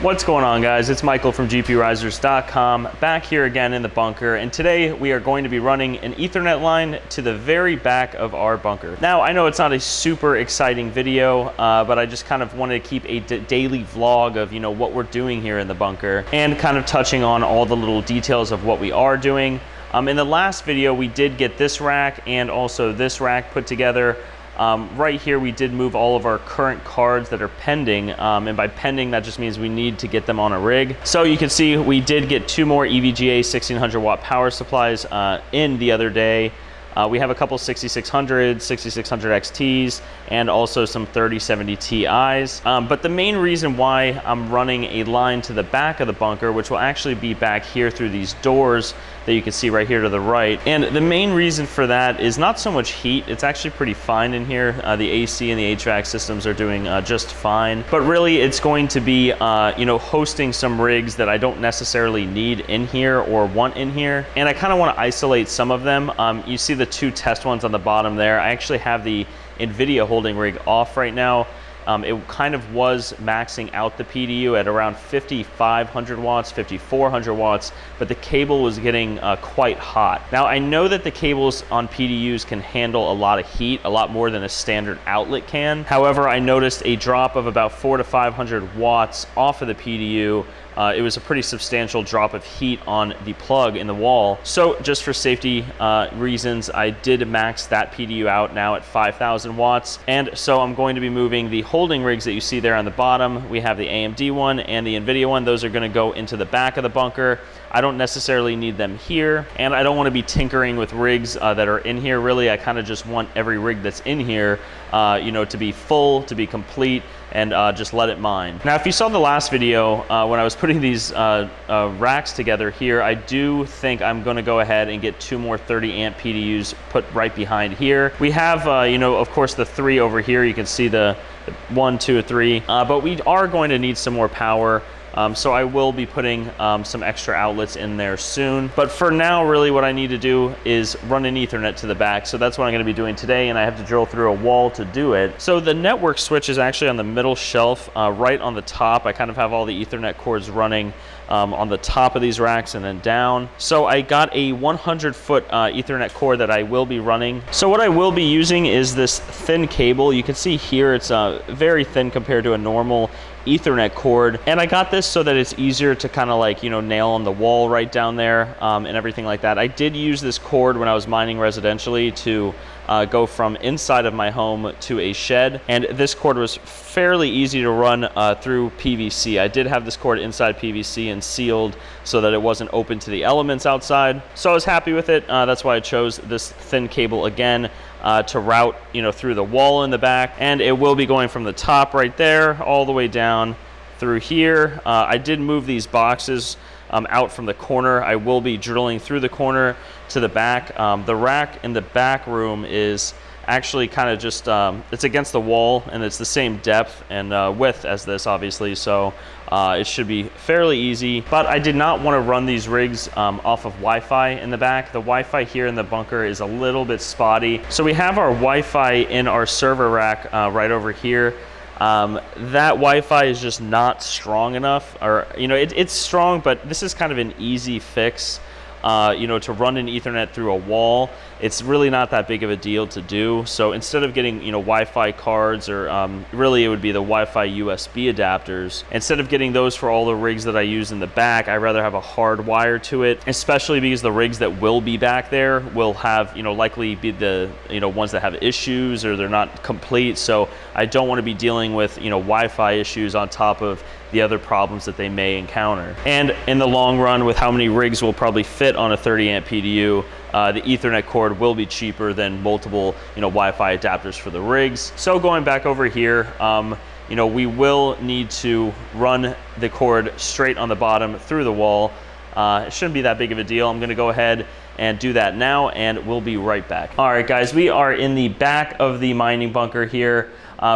What's going on, guys? It's Michael from GPURisers.com, back here again in the bunker, and today we are going to be running an Ethernet line to the very back of our bunker. Now, I know it's not a super exciting video, but I just kind of wanted to keep a daily vlog of, what we're doing here in the bunker, and kind of touching on all the little details of what we are doing. In the last video, we did get this rack and also this rack put together. Right here, we did move all of our current cards that are pending, and by pending, that just means we need to get them on a rig. So you can see we did get 2 more EVGA 1600 watt power supplies in the other day. We have a couple 6600, 6600 XTs, and also some 3070 Ti's. But the main reason why I'm running a line to the back of the bunker, which will actually be back here through these doors that you can see right here to the right. And the main reason for that is not so much heat. It's actually pretty fine in here. The AC and the HVAC systems are doing just fine. But really, it's going to be, hosting some rigs that I don't necessarily need in here or want in here. And I kind of want to isolate some of them. You see the 2 test ones on the bottom there. I actually have the Nvidia holding rig off right now. It kind of was maxing out the PDU at around 5,500 watts, 5,400 watts, but the cable was getting quite hot. Now, I know that the cables on PDUs can handle a lot of heat, a lot more than a standard outlet can. However, I noticed a drop of about 400 to 500 watts off of the PDU. It was a pretty substantial drop of heat on the plug in the wall. So just for safety reasons, I did max that PDU out now at 5,000 watts. And so I'm going to be moving the holding rigs that you see there on the bottom. We have the AMD one and the Nvidia one. Those are going to go into the back of the bunker. I don't necessarily need them here, and I don't want to be tinkering with rigs that are in here. Really, I kind of just want every rig that's in here, to be full, to be complete, and just let it mine. Now, if you saw the last video, when I was putting these racks together here, I do think I'm going to go ahead and get 2 more 30 amp PDUs put right behind here. We have, of course, the 3 over here. You can see the 1, 2, 3, but we are going to need some more power. So I will be putting some extra outlets in there soon. But for now, really what I need to do is run an Ethernet to the back. So that's what I'm going to be doing today, and I have to drill through a wall to do it. So the network switch is actually on the middle shelf, right on the top. I kind of have all the Ethernet cords running on the top of these racks and then down. So I got a 100-foot Ethernet cord that I will be running. So what I will be using is this thin cable. You can see here it's very thin compared to a normal Ethernet cord, and I got this so that it's easier to kind of nail on the wall right down there and everything like that. I did use this cord when I was mining residentially to go from inside of my home to a shed, and this cord was fairly easy to run through PVC. I did have this cord inside PVC and sealed so that it wasn't open to the elements outside. So I was happy with it. That's why I chose this thin cable again to route through the wall in the back, and it will be going from the top right there all the way down through here. I did move these boxes out from the corner. I will be drilling through the corner to the back. The rack in the back room is actually kind of just, it's against the wall, and it's the same depth and width as this, obviously, so it should be fairly easy. But I did not want to run these rigs off of Wi-Fi in the back. The Wi-Fi here in the bunker is a little bit spotty. So we have our Wi-Fi in our server rack right over here. That Wi-Fi is just not strong enough, or it's strong, but this is kind of an easy fix. To run an Ethernet through a wall, it's really not that big of a deal to do. So instead of getting, Wi-Fi cards, or really it would be the Wi-Fi USB adapters, instead of getting those for all the rigs that I use in the back, I'd rather have a hard wire to it, especially because the rigs that will be back there will have, likely be the, ones that have issues or they're not complete. So I don't want to be dealing with, Wi-Fi issues on top of the other problems that they may encounter. And in the long run, with how many rigs will probably fit on a 30 amp PDU, the Ethernet cord will be cheaper than multiple, Wi-Fi adapters for the rigs. So going back over here, we will need to run the cord straight on the bottom through the wall. It shouldn't be that big of a deal. I'm gonna go ahead and do that now, and we'll be right back. All right, guys, we are in the back of the mining bunker here.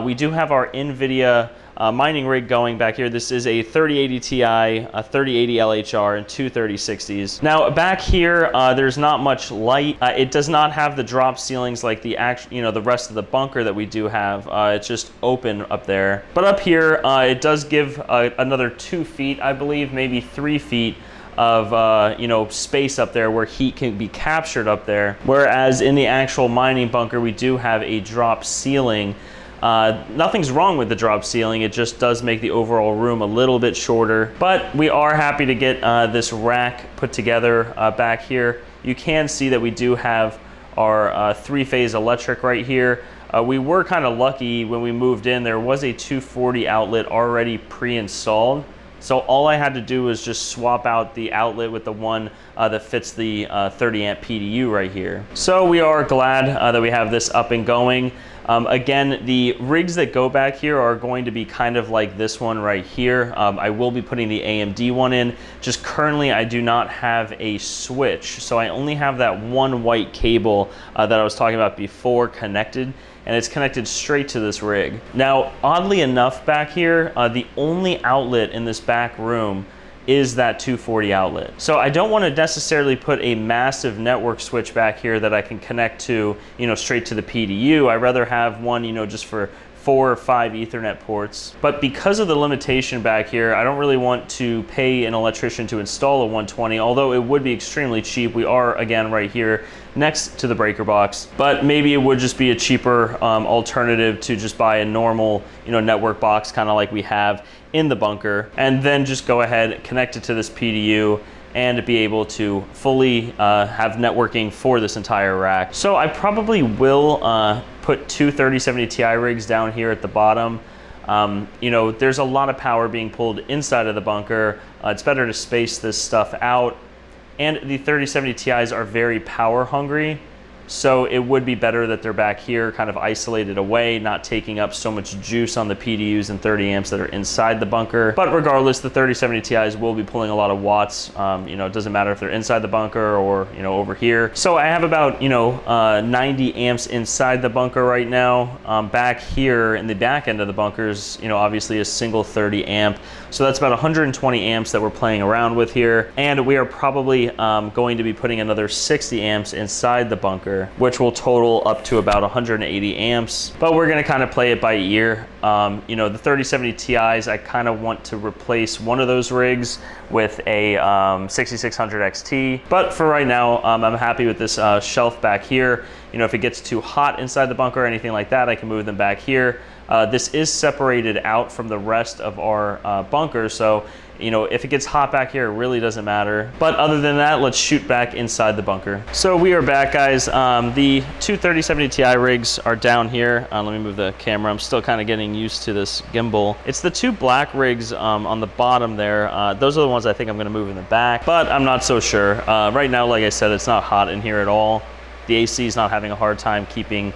We do have our Nvidia mining rig going back here. This is a 3080 Ti, a 3080 LHR, and two 3060s. Now back here, there's not much light. It does not have the drop ceilings like the the rest of the bunker that we do have. It's just open up there. But up here, it does give another 2 feet, I believe, maybe 3 feet of space up there where heat can be captured up there. Whereas in the actual mining bunker, we do have a drop ceiling. Nothing's wrong with the drop ceiling, it just does make the overall room a little bit shorter. But we are happy to get this rack put together back here. You can see that we do have our 3-phase electric right here. We were kind of lucky when we moved in. There was a 240 outlet already pre-installed. So all I had to do was just swap out the outlet with the one that fits the 30 amp PDU right here. So we are glad that we have this up and going. Again, the rigs that go back here are going to be kind of like this one right here. I will be putting the AMD one in. Just currently I do not have a switch. So I only have that one white cable that I was talking about before connected, and it's connected straight to this rig. Now, oddly enough back here, the only outlet in this back room is that 240 outlet. So I don't want to necessarily put a massive network switch back here that I can connect to, straight to the PDU. I'd rather have one, just for 4 or 5 Ethernet ports. But because of the limitation back here, I don't really want to pay an electrician to install a 120, although it would be extremely cheap. We are, again, right here next to the breaker box, but maybe it would just be a cheaper alternative to just buy a normal, network box, kind of like we have in the bunker, and then just go ahead, connect it to this PDU, and be able to fully have networking for this entire rack. So I probably will put two 3070 Ti rigs down here at the bottom. There's a lot of power being pulled inside of the bunker. It's better to space this stuff out. And the 3070 Ti's are very power hungry. So it would be better that they're back here kind of isolated away, not taking up so much juice on the PDUs and 30 amps that are inside the bunker. But regardless, the 3070 Ti's will be pulling a lot of watts. It doesn't matter if they're inside the bunker or, over here. So I have about, 90 amps inside the bunker right now. Back here in the back end of the bunkers, obviously a single 30 amp. So that's about 120 amps that we're playing around with here. And we are probably going to be putting another 60 amps inside the bunker, which will total up to about 180 amps. But we're gonna kind of play it by ear. The 3070 Ti's, I kind of want to replace one of those rigs with a 6600 XT. But for right now, I'm happy with this shelf back here. If it gets too hot inside the bunker or anything like that, I can move them back here. This is separated out from the rest of our bunker, so if it gets hot back here, it really doesn't matter. But other than that, let's shoot back inside the bunker. So we are back, guys. The two 3070 Ti rigs are down here. Let me move the camera. I'm still kind of getting used to this gimbal. It's the two black rigs on the bottom there. Those are the ones I think I'm going to move in the back, but I'm not so sure. Right now, like I said, it's not hot in here at all. The AC is not having a hard time keeping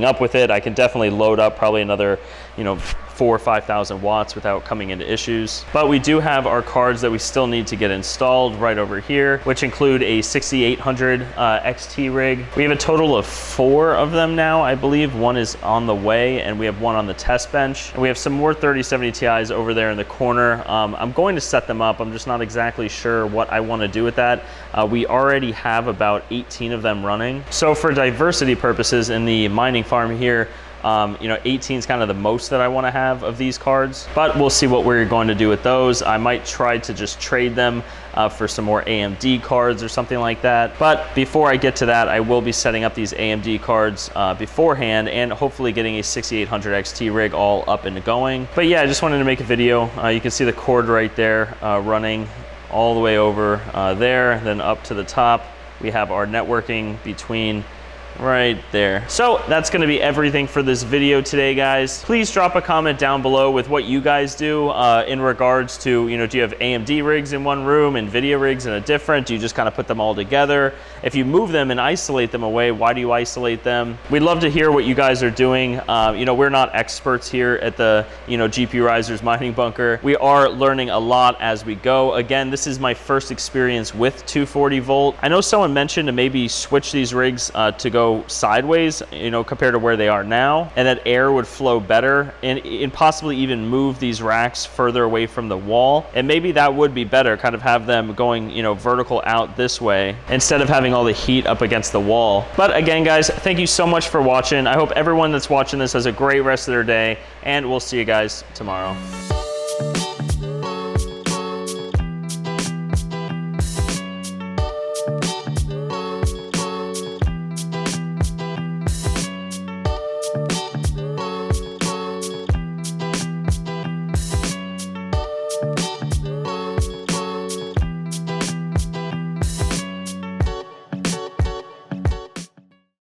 up with it. I can definitely load up probably another, 4,000 or 5,000 watts without coming into issues. But we do have our cards that we still need to get installed right over here, which include a 6800 XT rig. We have a total of 4 of them now, I believe. One is on the way, and we have one on the test bench. And we have some more 3070 Ti's over there in the corner. I'm going to set them up. I'm just not exactly sure what I want to do with that. We already have about 18 of them running. So for diversity purposes in the mining farm here, 18 is kind of the most that I want to have of these cards, but we'll see what we're going to do with those. I might try to just trade them for some more AMD cards or something like that. But before I get to that, I will be setting up these AMD cards beforehand and hopefully getting a 6800 XT rig all up and going. But yeah, I just wanted to make a video. You can see the cord right there running all the way over there, then up to the top. We have our networking between right there. So that's gonna be everything for this video today, guys. Please drop a comment down below with what you guys do in regards to, you know, do you have AMD rigs in one room, Nvidia rigs in a different? Do you just kind of put them all together? If you move them and isolate them away, why do you isolate them? We'd love to hear what you guys are doing. You know, we're not experts here at the, you know, GPURisers mining bunker. We are learning a lot as we go. Again, this is my first experience with 240 volt. I know someone mentioned to maybe switch these rigs to go sideways, you know, compared to where they are now, and that air would flow better, and possibly even move these racks further away from the wall. And maybe that would be better, kind of have them going, you know, vertical out this way instead of having all the heat up against the wall. But again, guys, thank you so much for watching. I hope everyone that's watching this has a great rest of their day, and we'll see you guys tomorrow.